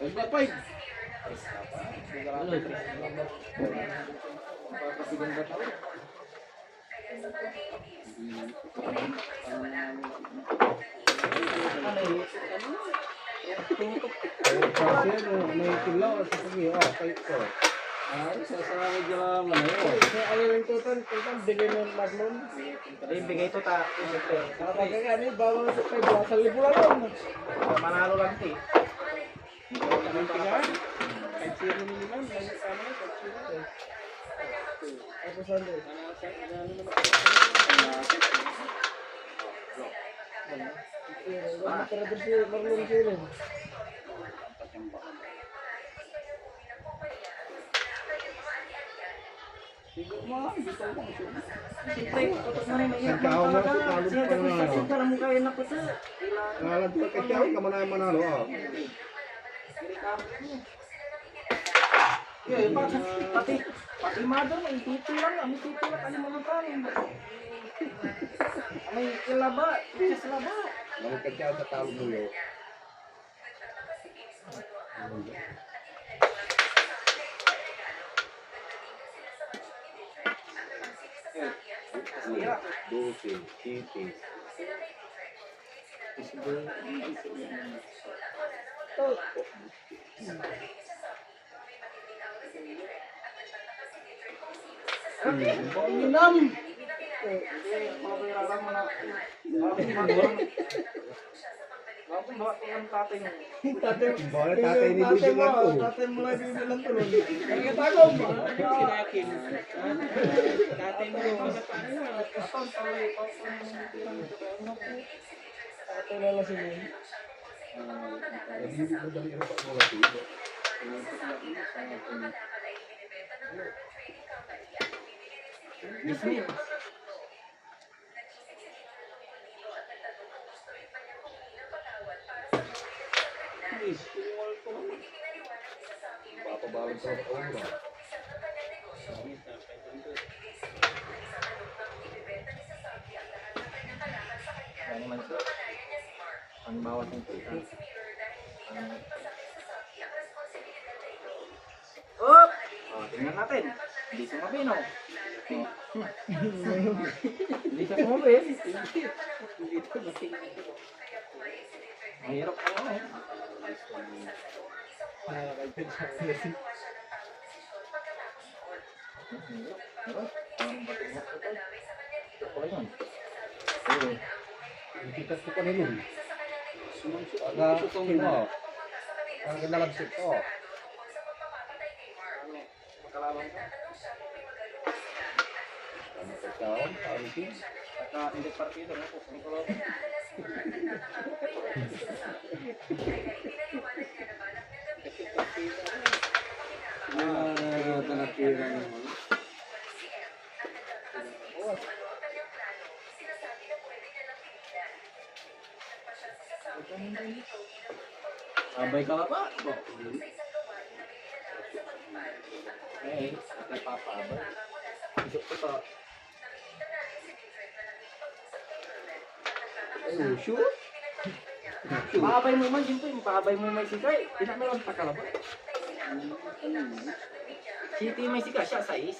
Nagpapay. May kilaw sa pagi. Oh, kayo ko. Ay, sasama dyan naman yun. Kaya alin yung tutan, bigay mo yung maglon. Bigay ito ta. Kapag nga ni, bawang sa kayo, sa libulan lang. Manalo lang ito eh. Ang tingnan, kahit sino niliman, may sama na, kahit sino eh. Ako saan eh? Mataradir si Marlon Sirin. Siyempre, kapag na rin maiyak mo talaga. Siya dyan sa sintara mo kayo na po sa. Nalagpag ka siya, kamanayan manalo ah. Pati mado, may tito lang. May tito lang, kalimutan. May kilaba, ikas laba. Nalagpag ka siya sa talo mo yun. Dulce, chitis. Minam. Tatay Tatay ni Bibi lang po. Tatay mo lang bibilang to. Kaya tago mo. Sinakin. Tatay mo yung mga Tatay na lang sila. Disney. Papabalan sa oras. Ano man siya? Ang bawat ng kita. Oh! Tingnan natin. Hindi sumabi, no? Hindi siya sumabi. Mahirap ka lang eh. Ikitas ko kanino. Aga, ang nalabsit ko. Makalaban ka. Ano sa taon? Arisin? At hindi partido, no? Kung kalaban. Tanapira naman. Abay ka ba? Eh, kay Papa abay. Isip ko to. Oh, sure? Paabay mo man, siyempre, paabay mo may sikay. Tidak na lang takalaba. City may sika, siya sais.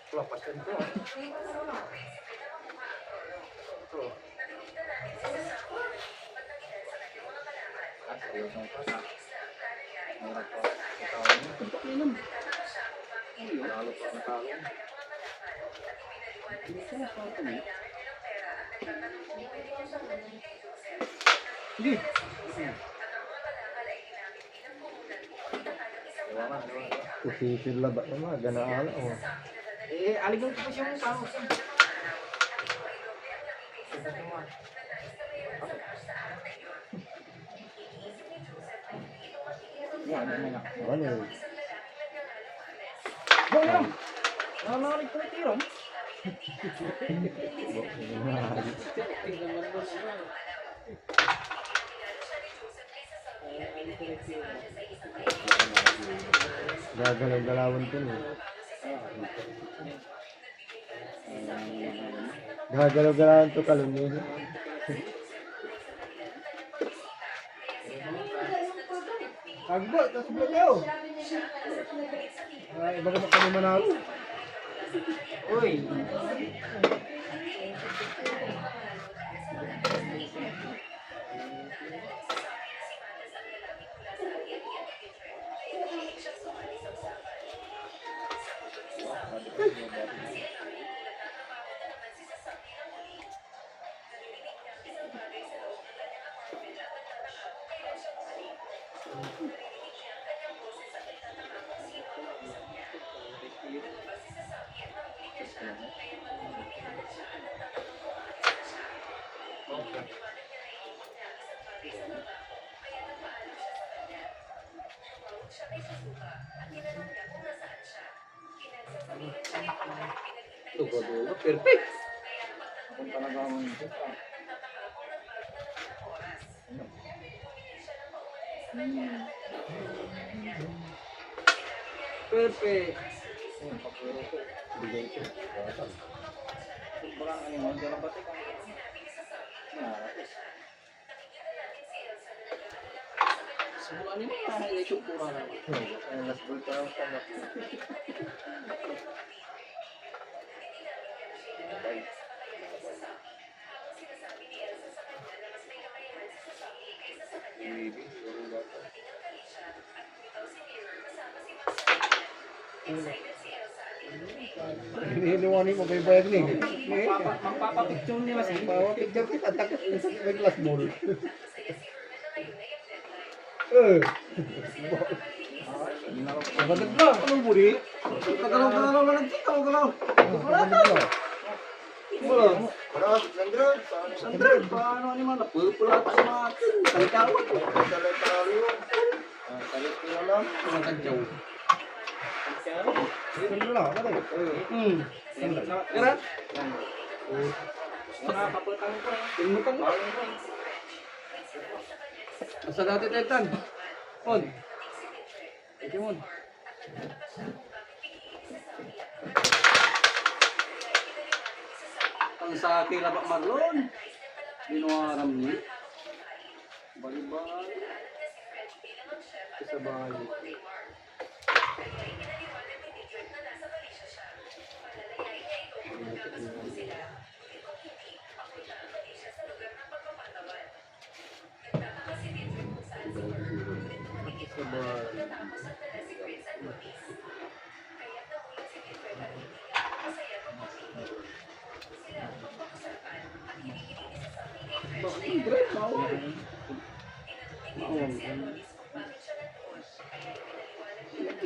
Lapas kan ko. Seryoso ko sa. Mura ko. Ikaw minum. Lalo pa natalo. Hindi. Kusisir labat naman, ganaan oh. Eh, aligang ko pa siya mong pangos. Yan, yan na. Ano? Bang! Nanalig ko na tiro. Gagalaw-galawan ko no. Gagalaw-galaw ito kalungin. Agbo, tapos ba kayo? Iba ka kami manalo. Uy. Dugo-dugo, perfect. Kung talaga mo ito. Perfect. Sobrang ano mo, dyan ang batik ang Semua ini mah ini syukuran. Mas bulto lang sa mas. Hiniwani mo kay bayad ni. Magpapapicture niya mas. Bawa picture kita tak sa glass bowl. Magandang lang, anong buri? Tagalaw-galaw lang natin, tagalaw-galaw. Wala. Sandra, paano ni mana? Pupulatan natin. Kalikawan. Kalit ko lang. Mga kadyaw. Sandra lang, apa tayo? Kira? Nakapaputang ko. Timutan mo. Asa dati tetan? On. Ito mo. Ang sa kila Pak Marlon. Binuaram ni. Bali-bali. Sa bahay.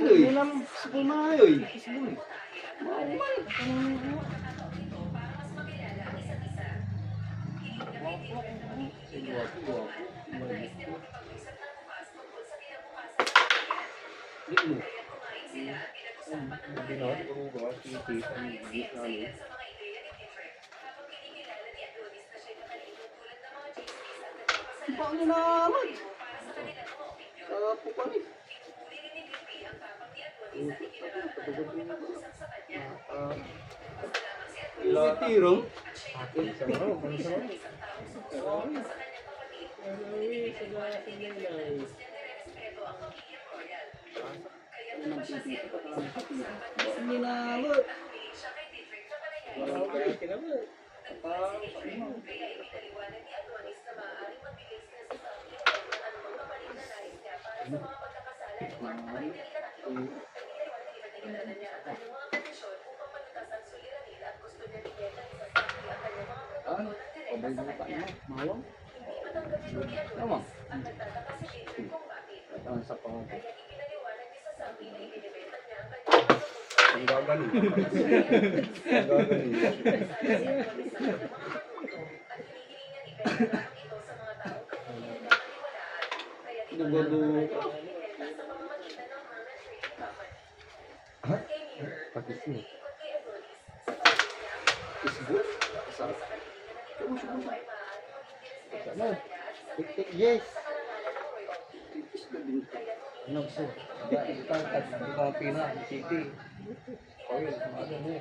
Ulam pumayoy. Paano naman? Kapo pa ni. Tirong. Hindi na mo. Malam. Tama. Ang sa pangalan. Ang gagaling. Ang gagaling. Dugo-dugo. Pakisnya. Isbut. Sarap. Ano? Tik-tik, yes. Ano gusto? Kita Pina, City. Oil, ano mo?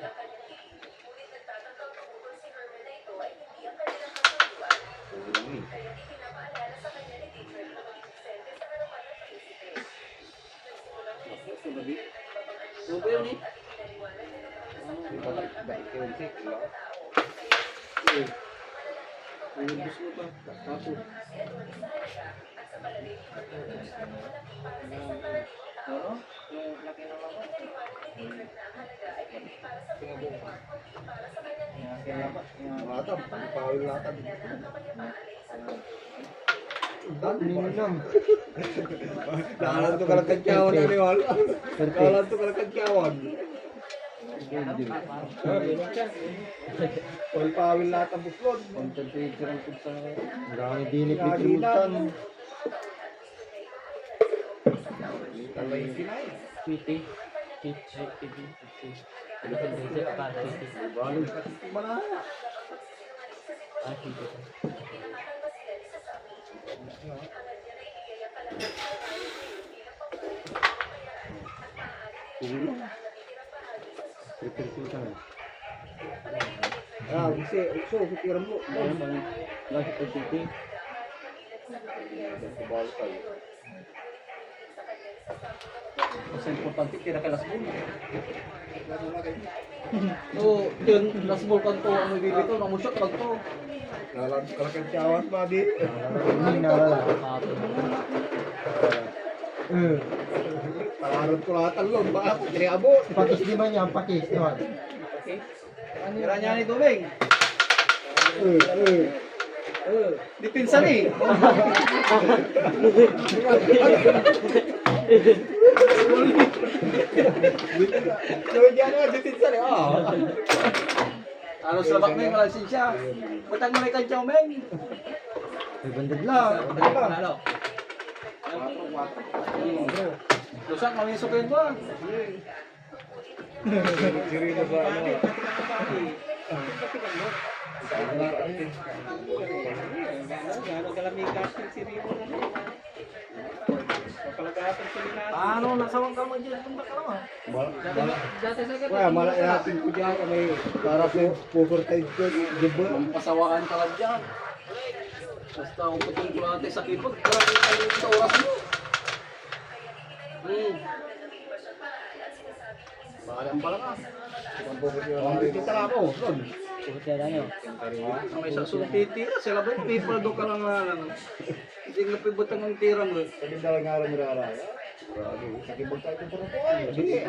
gabi. Subo yun eh. Balik kayo yung tik. Nilibos mo pa. Kaso. Oo. Yung laki ng mga. Matap, pawil latag. Ninam. Dalan to kalang kadyawan na niwal. Dalan to kalang kadyawan. Pawil pawil latag buslod. Concentrator ang kung sa... Marami dinip ni Kimutan. Talay kinay. Sweetie. Sweetie. Balong kasi manana. Ah, bisa, ukso, pikiran mo. Nasi putiti. Balik kayo. Mas importante kira kay Las Bull. So, yun, last ball kan to, ano bibito, namusyok pag to. Lalan kalau kecawat madi. Tawaran ko lahat ang loob. Baka ako, tiri abot. Pakis di man yan, pakis naman. Kira niya ni Tubing. Dipinsan eh. Gawin niya na, ditinsan eh. Ano sa bak may malasin siya. Butang malay kan Chow Meng. May bandad lang. Ano? Lusak mamisukin mo. Siri na sa ano. Ano nasawang ka mo dyan? Punta ka naman. Wala, malayatin ko dyan kami para sa overtime ko. Diba? Pasawaan ka lang dyan. Basta kung pating kulante sa kipot, karami kayo sa oras mo. Bahalang pala ka. Dito tara mo. Ron. May sasultiti ka, sila ba yung people do ka lang na lang. Hindi nga pibutang ang tira mo. Pwede daw nga rin raraya. Sakibag tayo kung parang ko. Sige.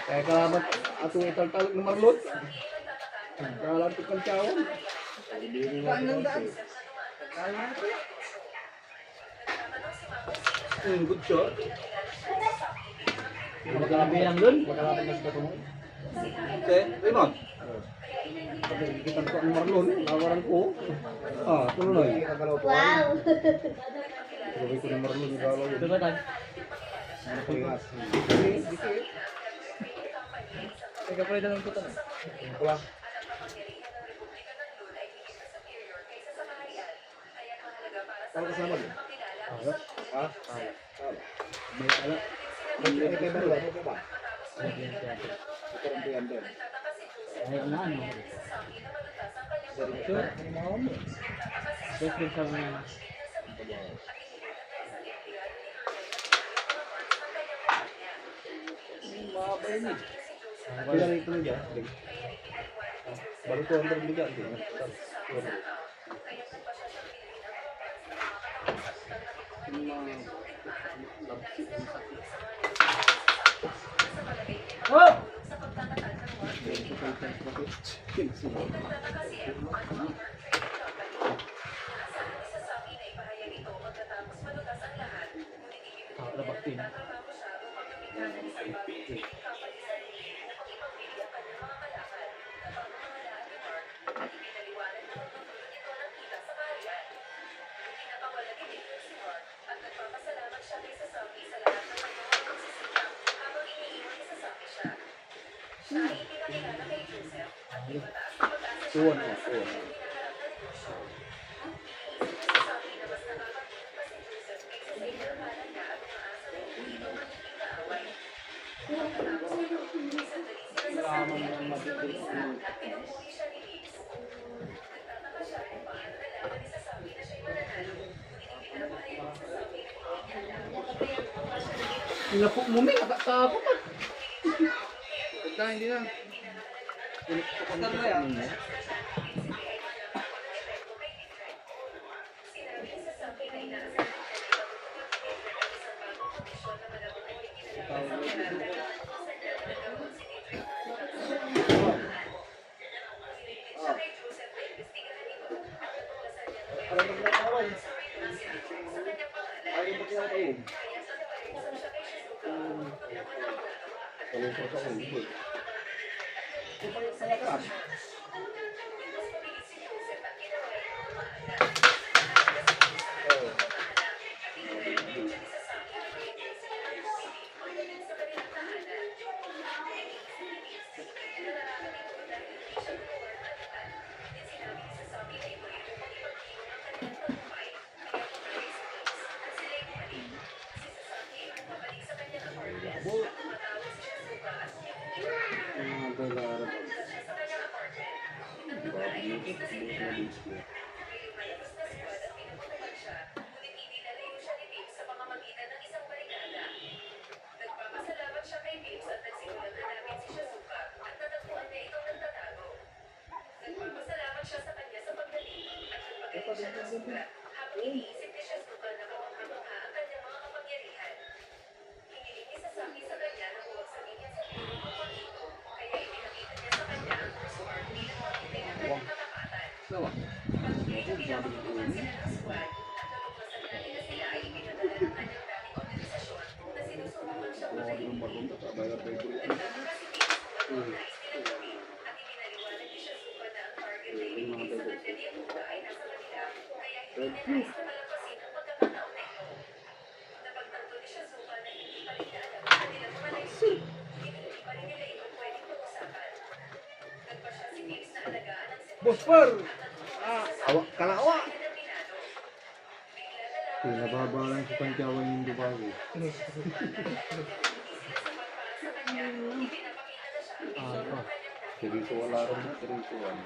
Kaya kalamat atong italtalag ng marlot. Kalamat ko kang tawon. Kain ng daan. Good shot. Magkakabilang dun. Makalamat na sa katong. Okay, Raymond. Kita ko ang marlon. Lawaran ko. Ah, tuloy. Wow. Gawin ko ng marlon. Galaw. Ito ba tayo? Teka, pwede lang putan. Wala. Kalau kasama din. Ha? May ala. May kay Barwa, may ba? Ikaw ang tuyan din. Ayaw na ano. Sure. Just give some Mabay ni. Pila rin ito niya. Baru 200 juga. Oh! baktin. Tuwan. Pinapok mo, may nakatakot. Ganda, hindi na. Pinapok na yan. Bosper! Awa, kalawa! Pinababa lang sa Pantyawan yung Dubago. Seryoso wala rin na, seryoso wala.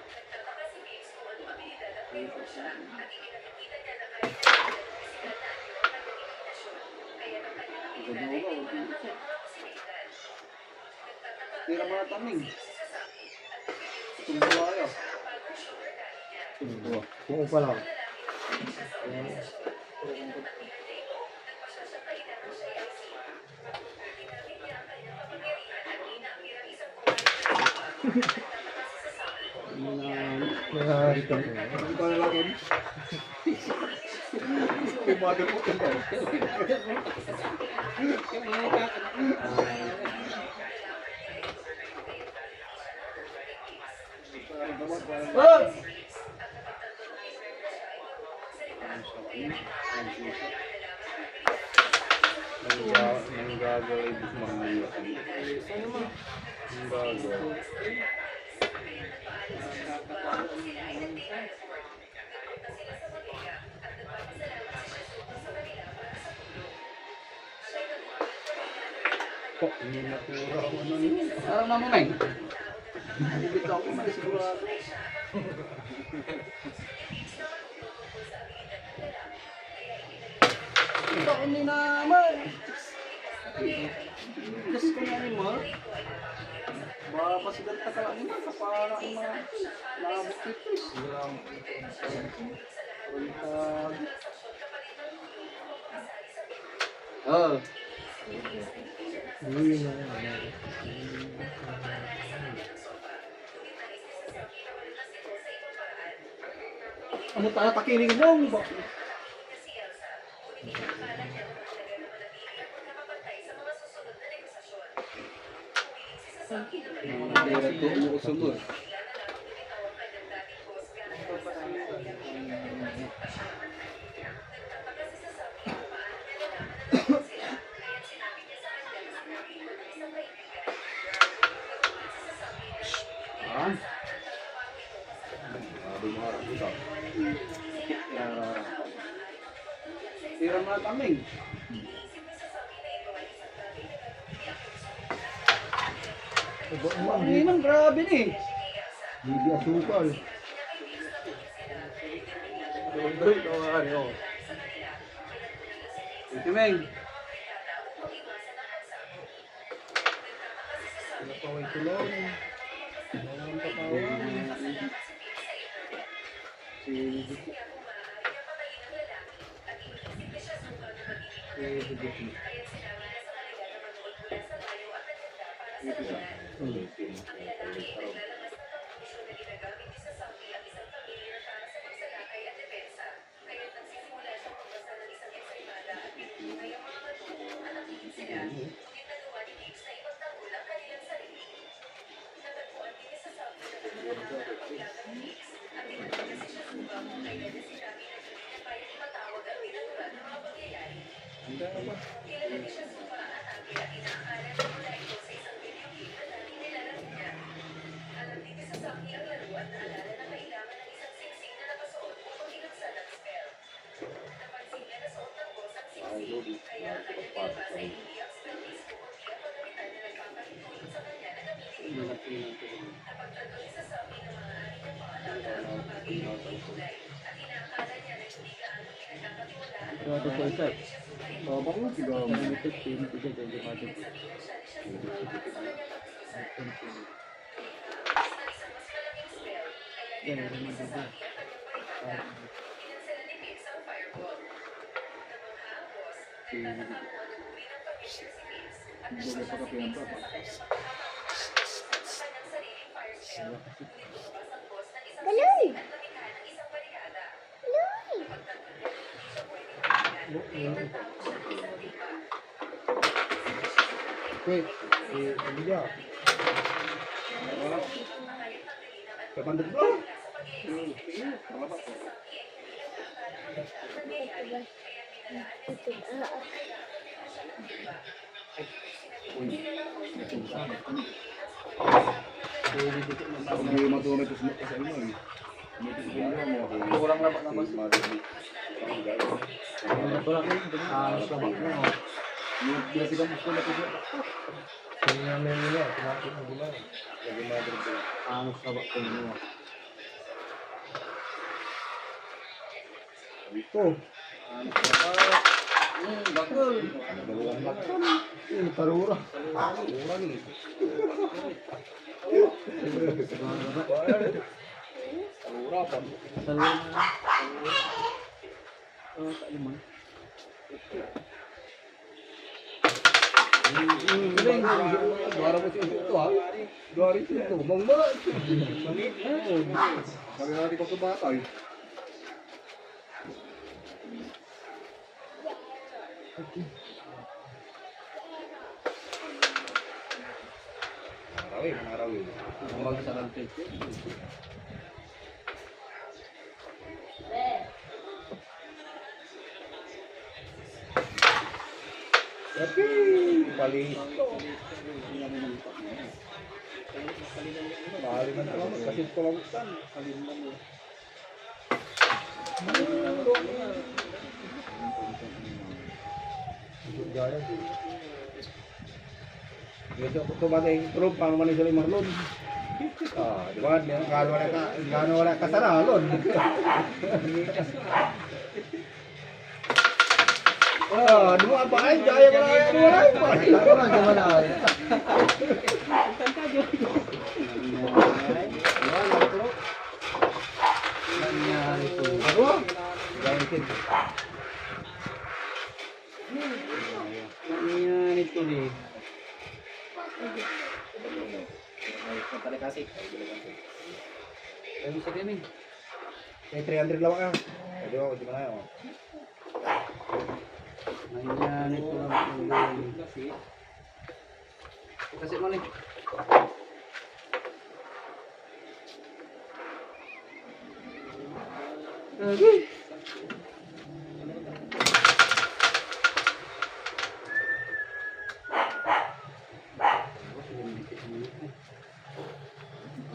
Tira mga taming. Tumbo kayo. Kung pa lang. Narito ko. Ito na lang yun. Umagal po ito. Oh! Nang gagawin ibig mga Ang gagawin. Po, hindi natura ako ng Parang mamamay. Bibito ako, may sigurado. Ito, hindi naman. Diyos ko na rin mo. Baka pasigal ka talaga naman. Kapara ang mga labot ito. Oh. Ano tayo pakinig mo? pera ito umuusunod. Tira mga taming. Ang inang grabe ni. Hindi asukal. Break o ano. Ito Meng. Paway tulong. Walang patawan. Ito po isa. Babang mo, sigaw mo. Bago pa ka pinapapa. Galoy! Wait, Emilia. Kapandog bro. Hindi matuloy ito sa inyo eh. Kurang labak naman siya. Bila sila gusto na siya. Hindi namin nila. Tumakit na gula. Angas labak ko niya. Ito. Bakul. Tarura. Suara mo ito ha. Suara ito. Mangma. Kami natin kung tumatay. Mangarawi. Umbag sa lantai. Tapi paling man lang kasi ito lang usan. Dito ko tumatay troop pang man sila marlon. Ah, di ba? Gano wala ka saralon. Ah, dua apa aja ya wala pa. Tarura, gimana? Yan ito nih. Ano sa gaming? May 300 lang ah. Di ba? Di ba na yun? Ayan, ito lang. Kasi mo nih. Okay.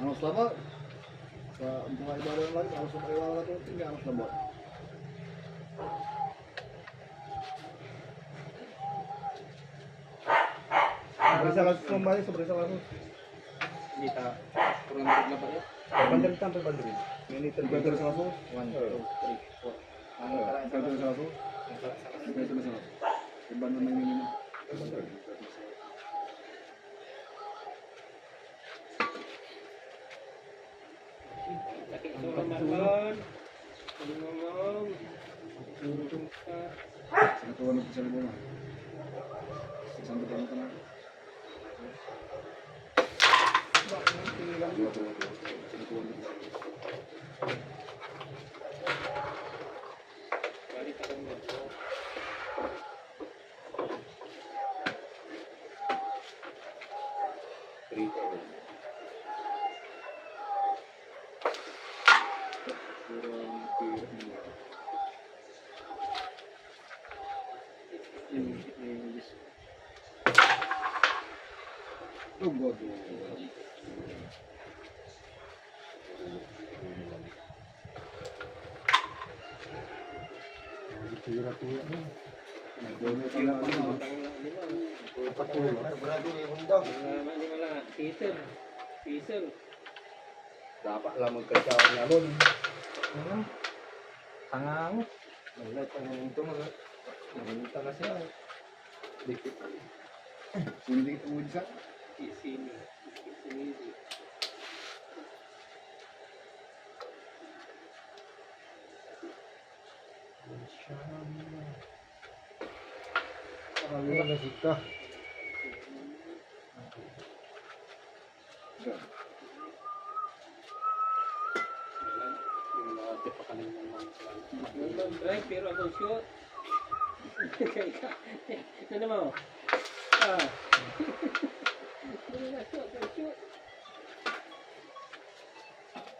Ang selamat. Sa buhay baru yang lain, harus pakai walau itu tinggal harus selamat. Berisa langsung kembali seberisa langsung. Kita kurang berapa ya? Banderin sampai banderin. Ini terbandir langsung. 1, 2, 3, 4. Banderin langsung. Iban naman yun. Sinatuwan ko sa libungan. Isang bigyan ko na. Sinatuwan ko. Tugod. Tira tuya na. Nagdono pala ako. Dapat lang magkasyawan na nun. Tangangot. Wala pa naman ito mga. Nagalita na siya. Dikit. Hindi ko sa. Wala na sika. Drive pero ako shoot. Ano mo? Ah.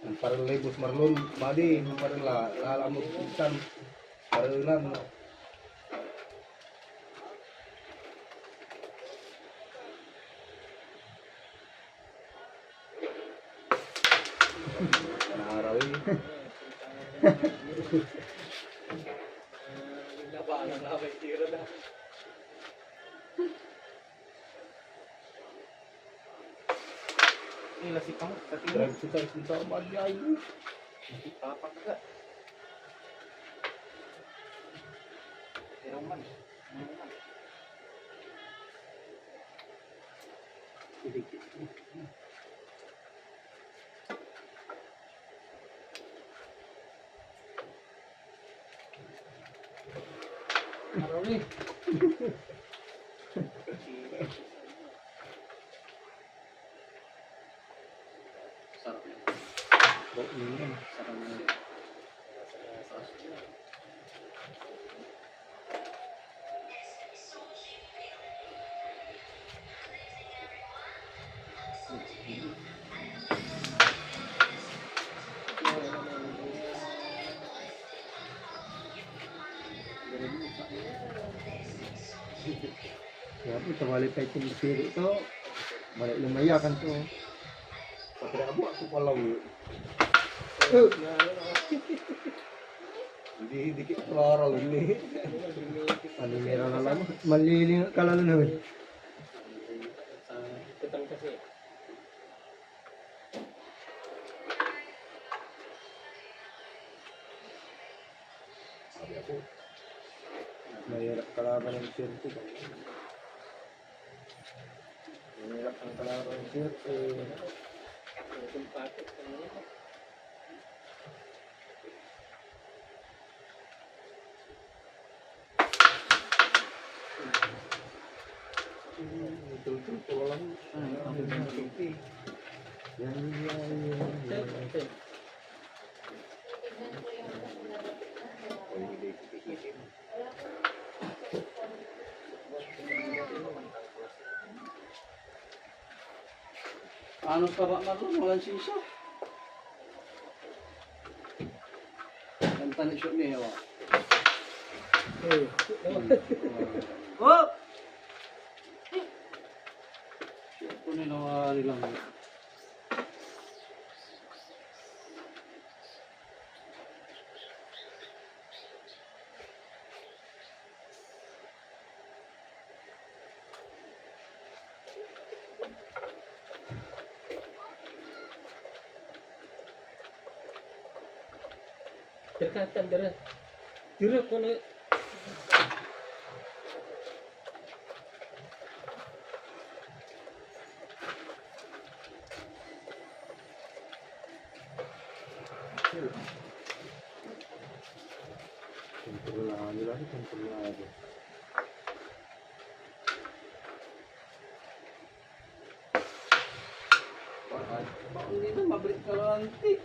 Ang parang labos marlon. Madi. Ang parang lalamot. Isan. Paralan. Nanaraw eh. Drive sa madi ay. Kaya po, tawali pa itong siri ito. Balik lumayakan to. Pati ako pala. Hindi kita klaro ini. Paninira na lang. Maliling ka lang naman. Tutang kasi. Mahirap kalaban ng sirte. Mahirap ang kalaban ng sirte. Tumpatik ka na. Betul-betul lang. Ano sa ba na doon? Walang sisa. Kanta ni shot niya. Oh! Shot ko ninawari lang. Terkatan dera. Dera kono. Kontrolado lang, kontrolado. Bakit dito, mabalik ka lang, tik.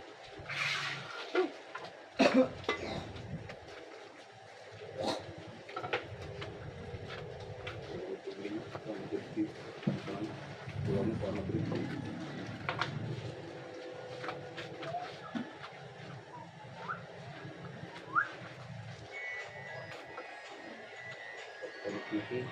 Pag-ibig.